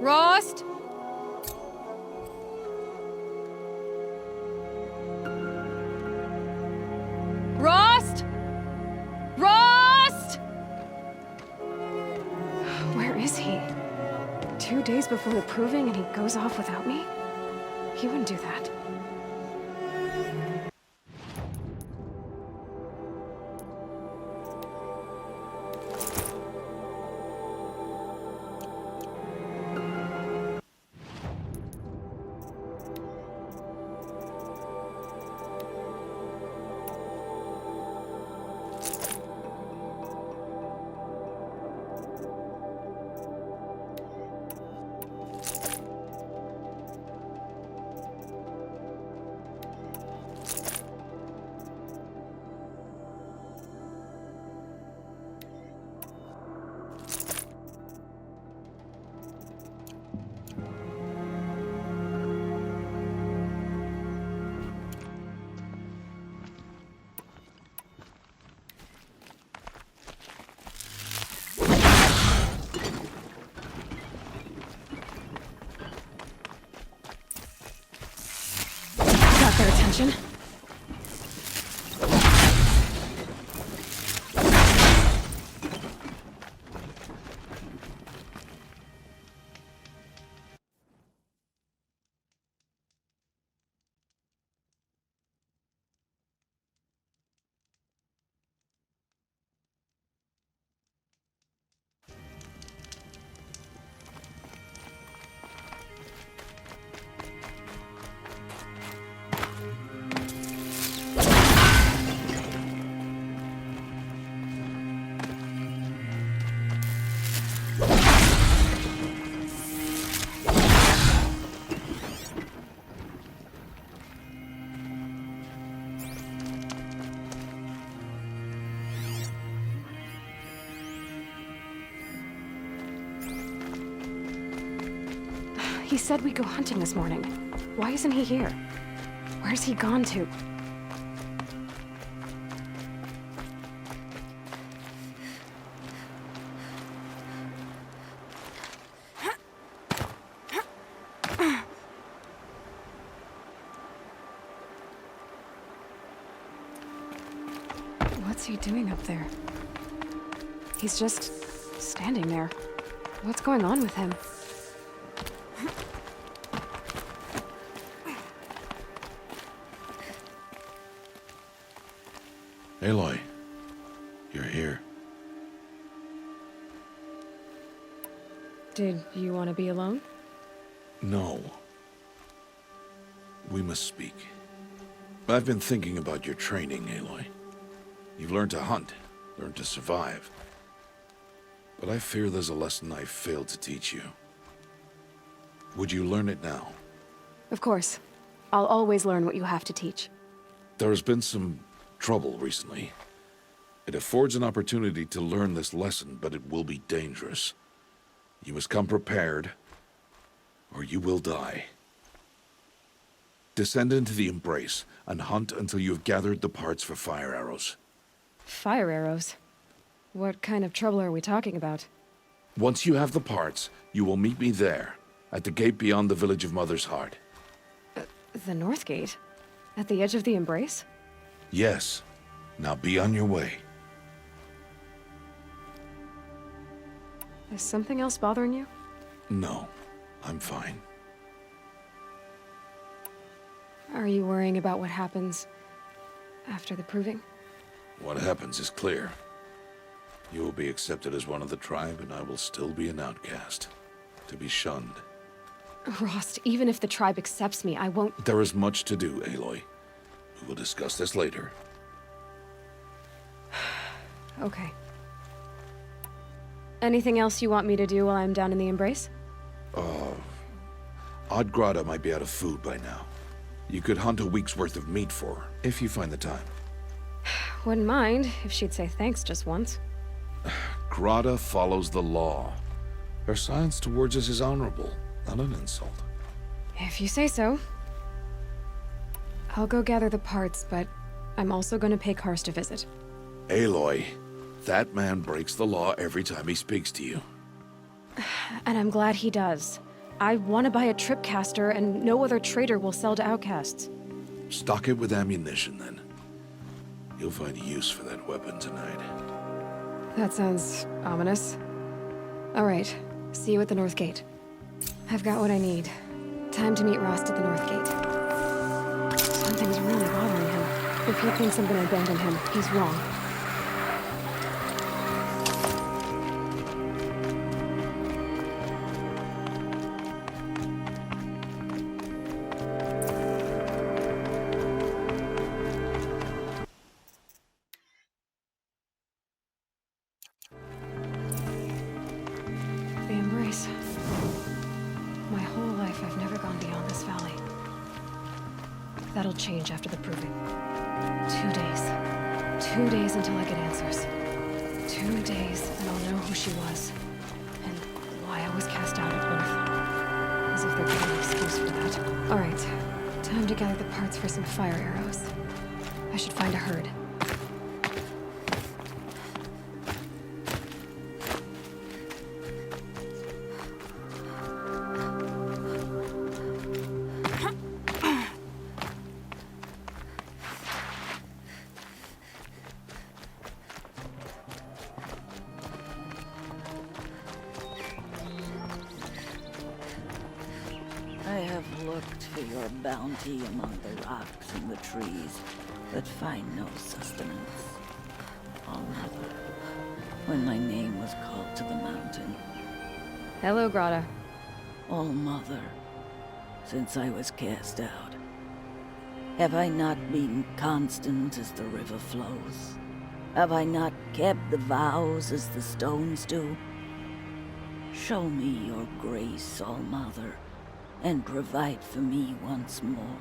Rost? Rost? Rost? Where is he? 2 days before the proving and he goes off without me? He wouldn't do that. Got their attention. He said we'd go hunting this morning. Why isn't he here? Where's he gone to? What's he doing up there? He's just standing there. What's going on with him? Aloy, you're here. Did you want to be alone? No. We must speak. I've been thinking about your training, Aloy. You've learned to hunt, learned to survive. But I fear there's a lesson I failed to teach you. Would you learn it now? Of course. I'll always learn what you have to teach. There has been some trouble recently. It affords an opportunity to learn this lesson, but it will be dangerous. You must come prepared, or you will die. Descend into the Embrace, and hunt until you have gathered the parts for fire arrows. Fire arrows? What kind of trouble are we talking about? Once you have the parts, you will meet me there, at the gate beyond the village of Mother's Heart. The North Gate? At the edge of the Embrace? Yes. Now be on your way. Is something else bothering you? No, I'm fine. Are you worrying about what happens after the proving? What happens is clear. You will be accepted as one of the tribe, and I will still be an outcast. To be shunned. Rost, even if the tribe accepts me, I won't— There is much to do, Aloy. We will discuss this later. Okay. Anything else you want me to do while I'm down in the Embrace? Oddgrada might be out of food by now. You could hunt a week's worth of meat for her, if you find the time. Wouldn't mind if she'd say thanks just once. Grada follows the law. Her silence towards us is honorable, not an insult. If you say so. I'll go gather the parts, but I'm also going to pay Karst a visit. Aloy, that man breaks the law every time he speaks to you. And I'm glad he does. I want to buy a tripcaster, and no other trader will sell to outcasts. Stock it with ammunition, then. You'll find use for that weapon tonight. That sounds ominous. All right, see you at the North Gate. I've got what I need. Time to meet Rost at the North Gate. Something's really bothering him. If he thinks I'm gonna abandon him, he's wrong. The embrace. My whole life I've never gone beyond this valley. That'll change after the proving. 2 days. 2 days until I get answers. 2 days and I'll know who she was. And why I was cast out at birth. As if there'd be an excuse for that. Alright. Time to gather the parts for some fire arrows. I should find a herd. I have looked for your bounty among the rocks and the trees, but find no sustenance. Oh, Mother, when my name was called to the mountain. Hello, Grata. Oh, Mother, since I was cast out, have I not been constant as the river flows? Have I not kept the vows as the stones do? Show me your grace, All Mother, and provide for me once more.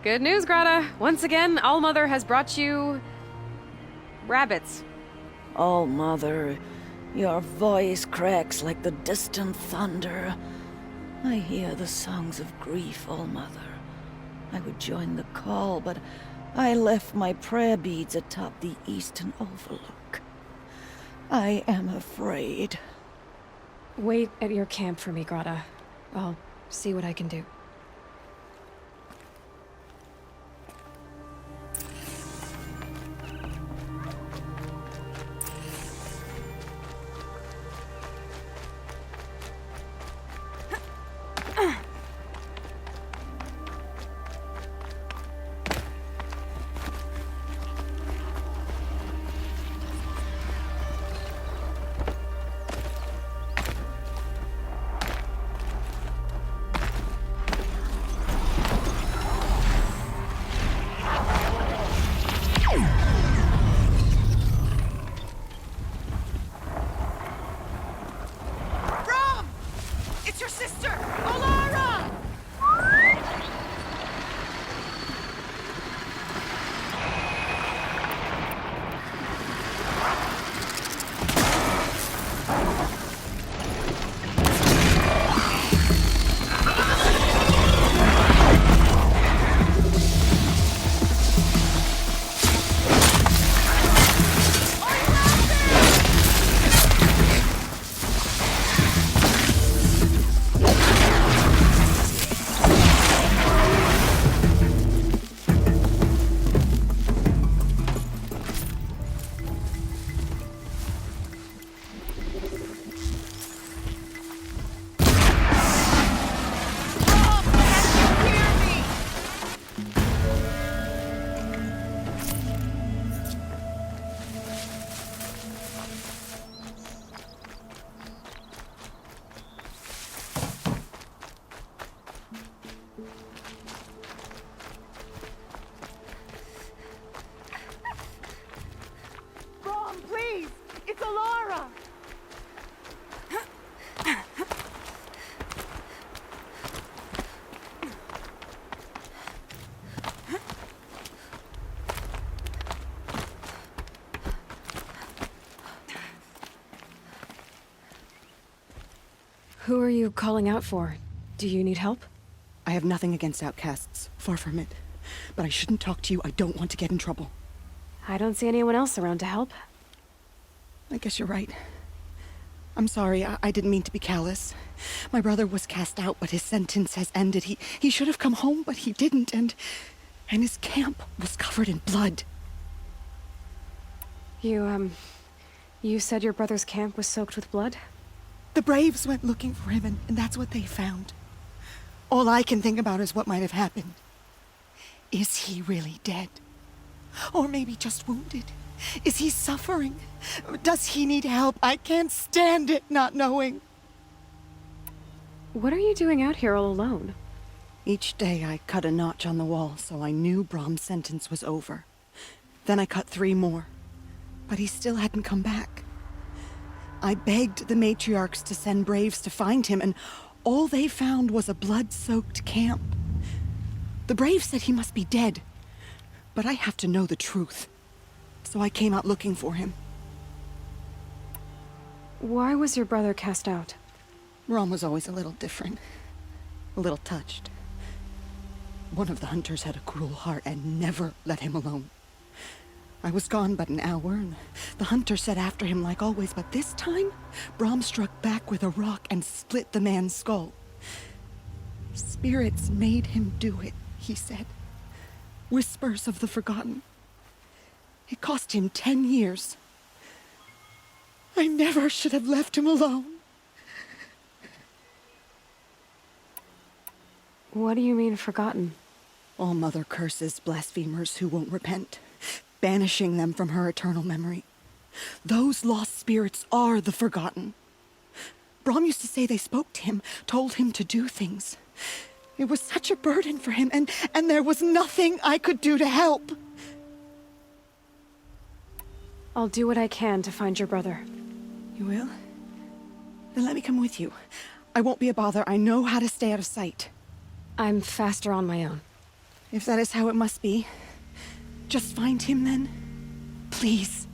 Good news, Grata. Once again, All-Mother has brought you... rabbits. Oh, Mother, your voice cracks like the distant thunder. I hear the songs of grief, All Mother. I would join the call, but I left my prayer beads atop the eastern overlook. I am afraid. Wait at your camp for me, Grata. I'll see what I can do. Who are you calling out for? Do you need help? I have nothing against outcasts. Far from it. But I shouldn't talk to you. I don't want to get in trouble. I don't see anyone else around to help. I guess you're right. I'm sorry, I didn't mean to be callous. My brother was cast out, but his sentence has ended. He should have come home, but he didn't, and his camp was covered in blood. You said your brother's camp was soaked with blood? The Braves went looking for him, and that's what they found. All I can think about is what might have happened. Is he really dead? Or maybe just wounded? Is he suffering? Does he need help? I can't stand it not knowing. What are you doing out here all alone? Each day I cut a notch on the wall, so I knew Brom's sentence was over. Then I cut 3 more, but he still hadn't come back. I begged the matriarchs to send Braves to find him, and all they found was a blood-soaked camp. The Braves said he must be dead, but I have to know the truth. So I came out looking for him. Why was your brother cast out? Brom was always a little different. A little touched. One of the hunters had a cruel heart and never let him alone. I was gone but an hour, and the hunter set after him like always, but this time, Brom struck back with a rock and split the man's skull. Spirits made him do it, he said. Whispers of the forgotten. It cost him 10 years. I never should have left him alone. What do you mean, forgotten? All Mother curses blasphemers who won't repent, banishing them from her eternal memory. Those lost spirits are the forgotten. Brom used to say they spoke to him, told him to do things. It was such a burden for him, and there was nothing I could do to help. I'll do what I can to find your brother. You will? Then let me come with you. I won't be a bother. I know how to stay out of sight. I'm faster on my own. If that is how it must be, just find him then. Please.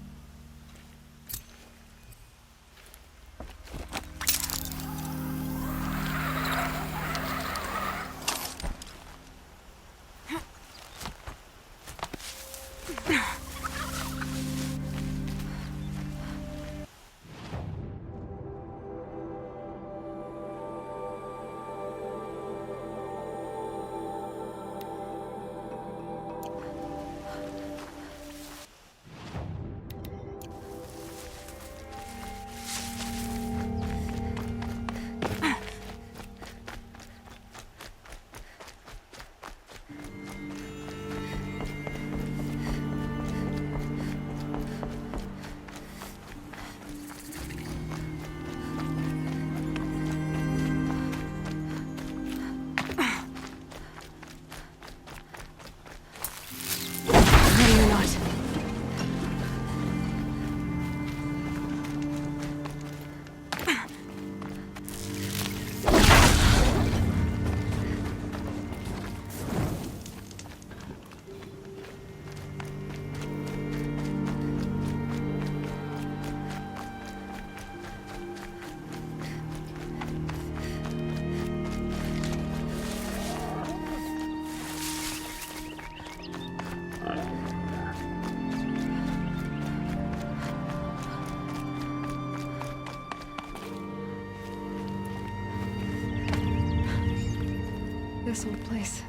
This old place.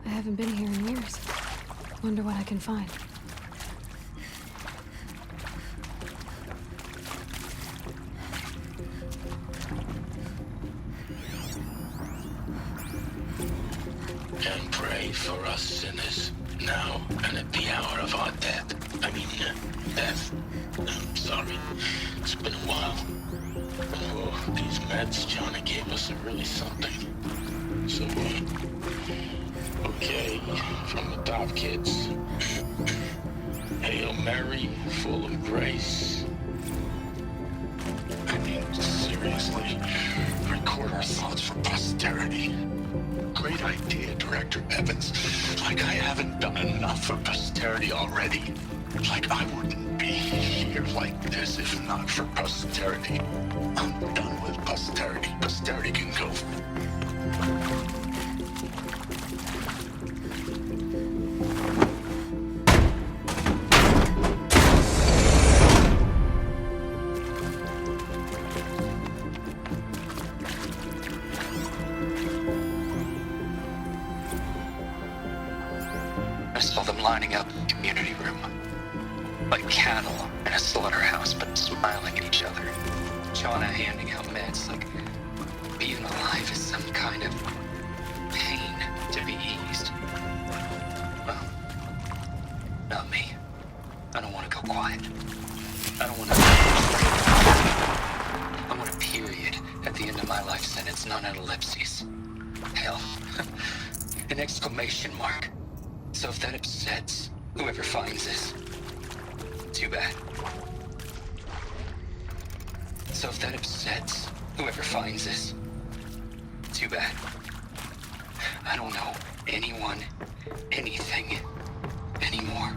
I haven't been here in years. Wonder what I can find. And pray for us sinners, now and at the hour of our death. Death. I'm sorry. It's been a while. Oh, these meds Johnny gave us are really something. So, okay, from the top, kids. Hail Mary, full of grace. Seriously, record our thoughts for posterity. Great idea, Director Evans. Like I haven't done enough for posterity already. Like I wouldn't be here like this if not for posterity. I'm done with posterity. Posterity can go. saw them lining up in the community room. Like cattle in a slaughterhouse, but smiling at each other. Shauna handing out meds like being alive is some kind of pain to be eased. Well, not me. I don't want to go quiet. I don't want to... I want a period at the end of my life sentence, not an ellipses. Hell, an exclamation mark. So if that upsets whoever finds this, too bad. So if that upsets whoever finds this, too bad. I don't know anyone, anything, anymore.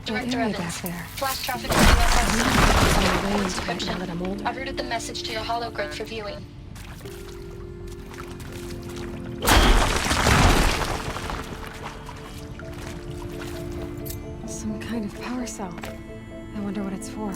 Director area Evans, back there. flash traffic in the USS. I'm way into it Description. now that I'm older. I've routed the message to your hologrid for viewing. Some kind of power cell. I wonder what it's for.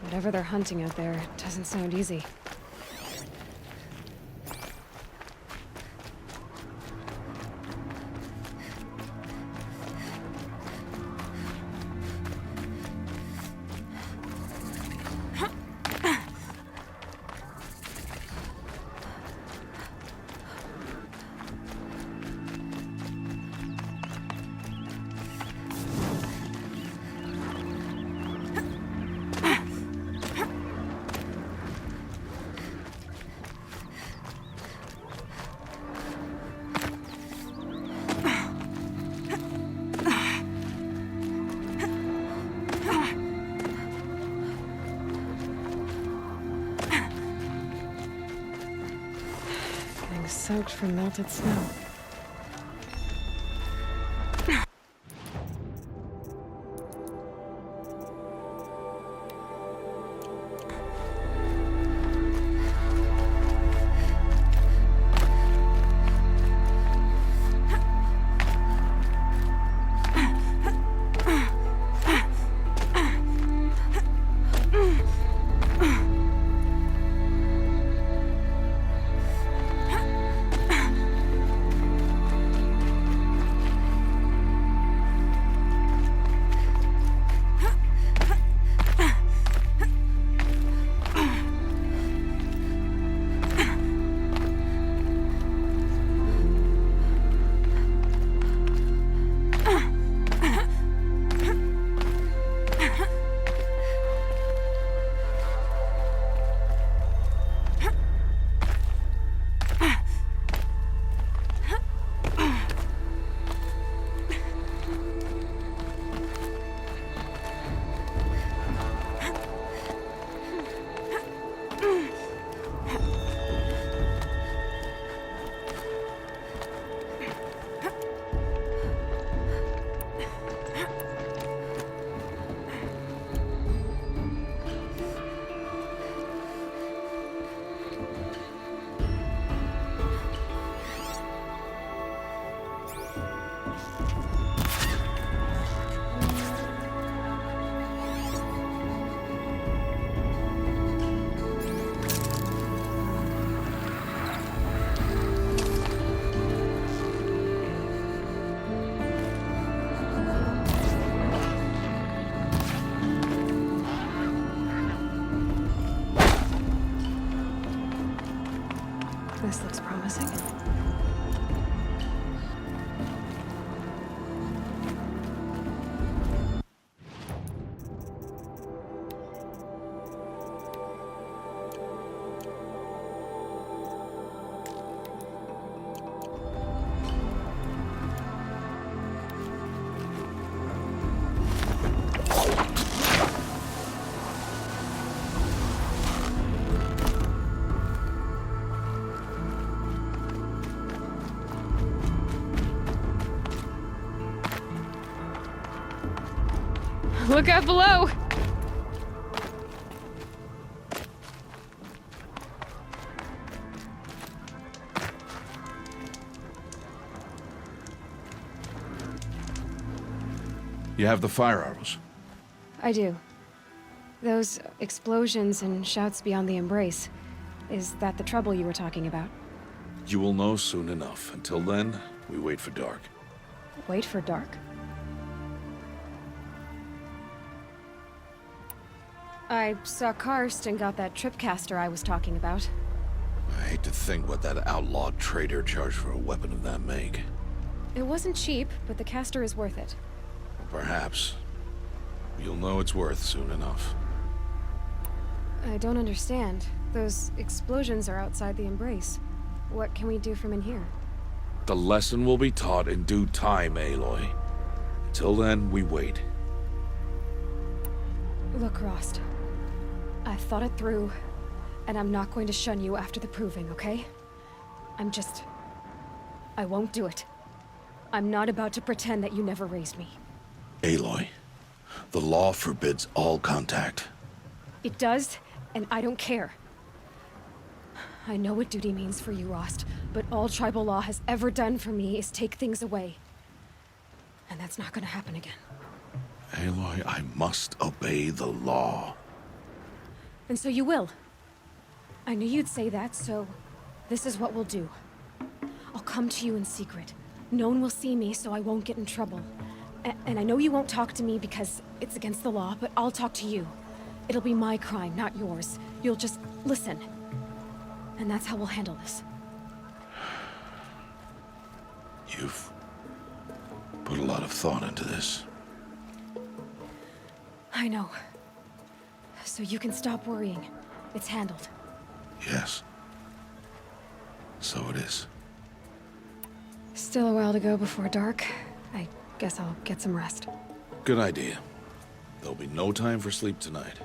Whatever they're hunting out there doesn't sound easy. Getting soaked from melted snow. This looks promising. Look out below! You have the fire arrows. I do. Those explosions and shouts beyond the embrace. Is that the trouble you were talking about? You will know soon enough. Until then, we wait for dark. Wait for dark? I saw Karst and got that tripcaster I was talking about. I hate to think what that outlawed trader charged for a weapon of that make. It wasn't cheap, but the caster is worth it. Perhaps. You'll know it's worth soon enough. I don't understand. Those explosions are outside the embrace. What can we do from in here? The lesson will be taught in due time, Aloy. Until then, we wait. Look, Rost. I've thought it through, and I'm not going to shun you after the proving, okay? I won't do it. I'm not about to pretend that you never raised me. Aloy, the law forbids all contact. It does, and I don't care. I know what duty means for you, Rost, but all tribal law has ever done for me is take things away. And that's not gonna happen again. Aloy, I must obey the law. And so you will. I knew you'd say that, so this is what we'll do. I'll come to you in secret. No one will see me, so I won't get in trouble. And I know you won't talk to me because it's against the law, but I'll talk to you. It'll be my crime, not yours. You'll just listen. And that's how we'll handle this. You've put a lot of thought into this. I know. So you can stop worrying. It's handled. Yes. So it is. Still a while to go before dark. I guess I'll get some rest. Good idea. There'll be no time for sleep tonight.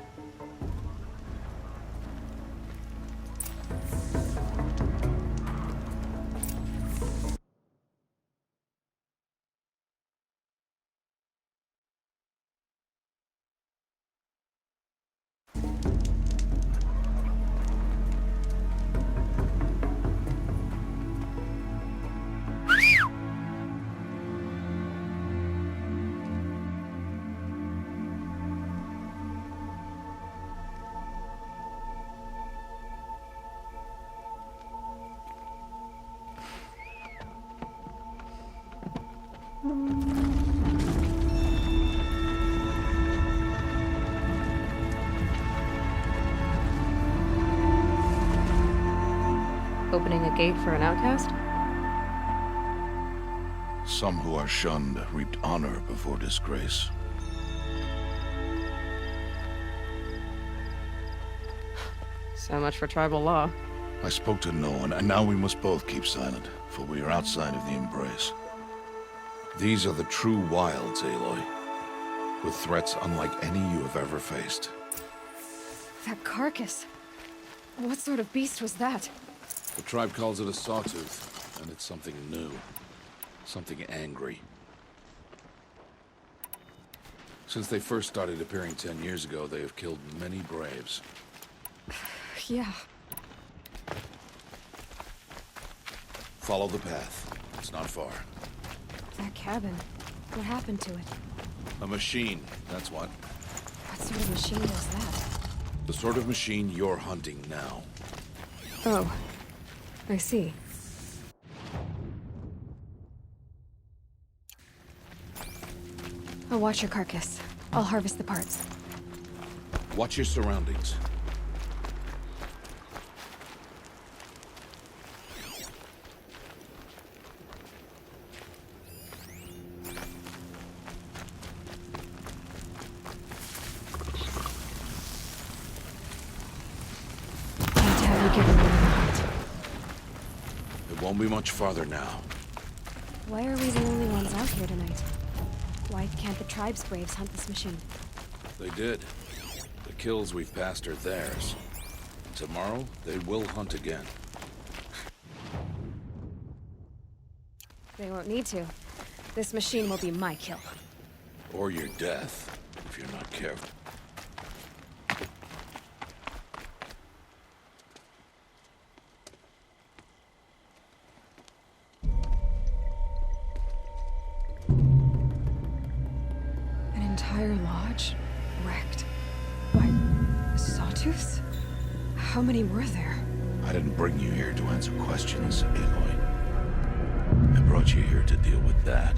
Opening a gate for an outcast? Some who are shunned reaped honor before disgrace. So much for tribal law. I spoke to no one, and now we must both keep silent, for we are outside of the embrace. These are the true wilds, Aloy, with threats unlike any you have ever faced. That carcass. What sort of beast was that? The tribe calls it a Sawtooth, and it's something new. Something angry. Since they first started appearing 10 years ago, they have killed many braves. Yeah. Follow the path. It's not far. That cabin. What happened to it? A machine, that's what. What sort of machine was that? The sort of machine you're hunting now. Oh. I see. I'll watch your carcass. I'll harvest the parts. Watch your surroundings. Glad to have you given me the hunt. It won't be much farther now. Why are we the only ones out here tonight? Why can't the tribe's braves hunt this machine? They did. The kills we've passed are theirs. Tomorrow, they will hunt again. They won't need to. This machine will be my kill. Or your death, if you're not careful. An entire lodge? Wrecked. Why, Sawtooths? How many were there? I didn't bring you here to answer questions, Aloy. I brought you here to deal with that.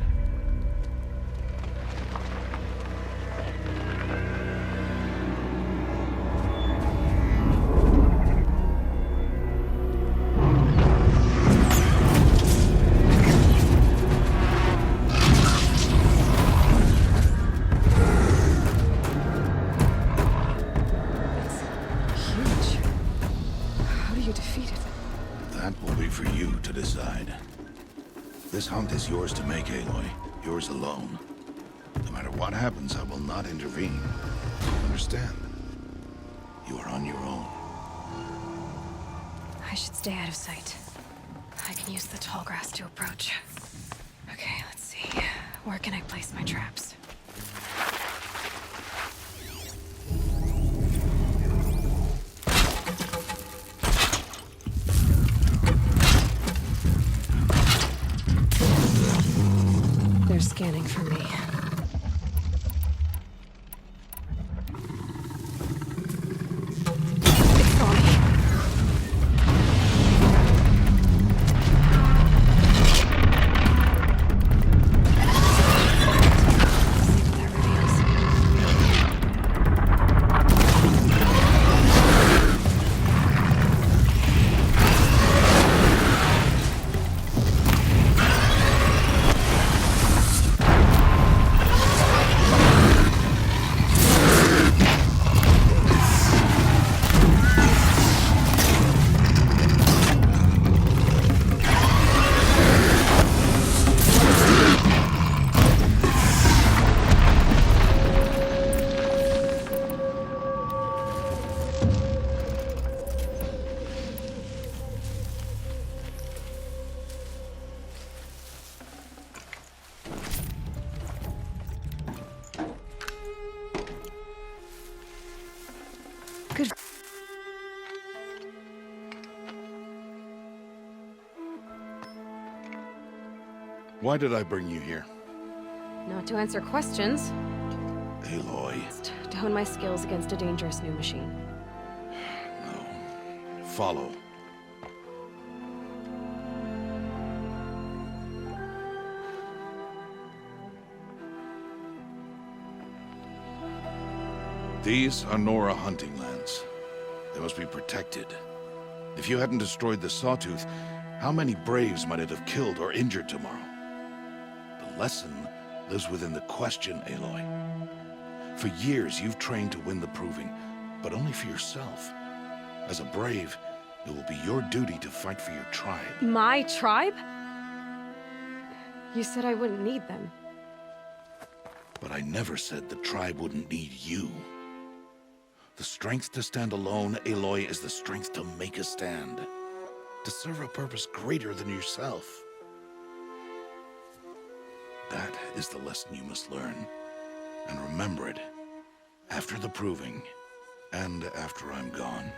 It's huge. How do you defeat it? That will be for you to decide. This hunt is yours to make, Aloy. Yours alone. No matter what happens, I will not intervene. Understand? You are on your own. I should stay out of sight. I can use the tall grass to approach. Okay, let's see. Where can I place my traps? They're scanning for me. Why did I bring you here? Not to answer questions, Aloy. just to hone my skills against a dangerous new machine. No. Follow. These are Nora hunting lands. They must be protected. If you hadn't destroyed the Sawtooth, how many Braves might it have killed or injured tomorrow? The lesson lives within the question, Aloy. For years, you've trained to win the Proving, but only for yourself. As a Brave, it will be your duty to fight for your tribe. My tribe? You said I wouldn't need them. But I never said the tribe wouldn't need you. The strength to stand alone, Aloy, is the strength to make a stand. To serve a purpose greater than yourself. That is the lesson you must learn. And remember it. After the Proving. And after I'm gone.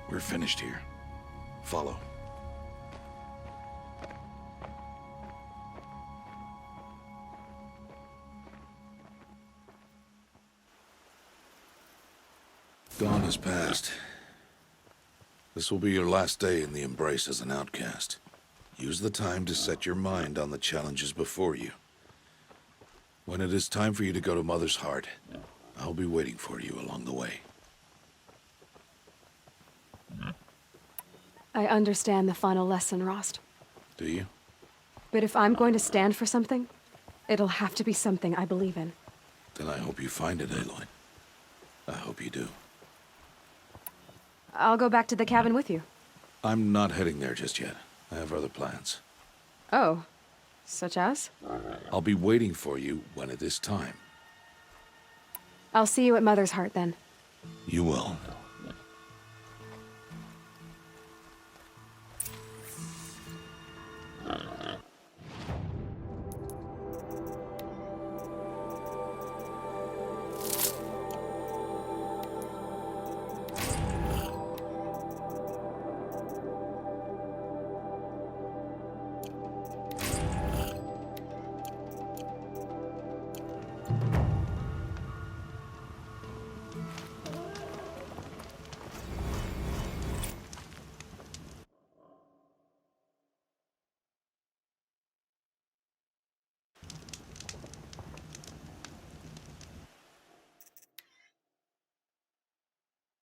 We're finished here. Follow. Dawn has passed. This will be your last day in the Embrace as an outcast. Use the time to set your mind on the challenges before you. When it is time for you to go to Mother's Heart, I'll be waiting for you along the way. I understand the final lesson, Rost. Do you? But if I'm going to stand for something, it'll have to be something I believe in. Then I hope you find it, Aloy. I hope you do. I'll go back to the cabin with you. I'm not heading there just yet. I have other plans. Oh, such as? I'll be waiting for you when it is time. I'll see you at Mother's Heart then. You will.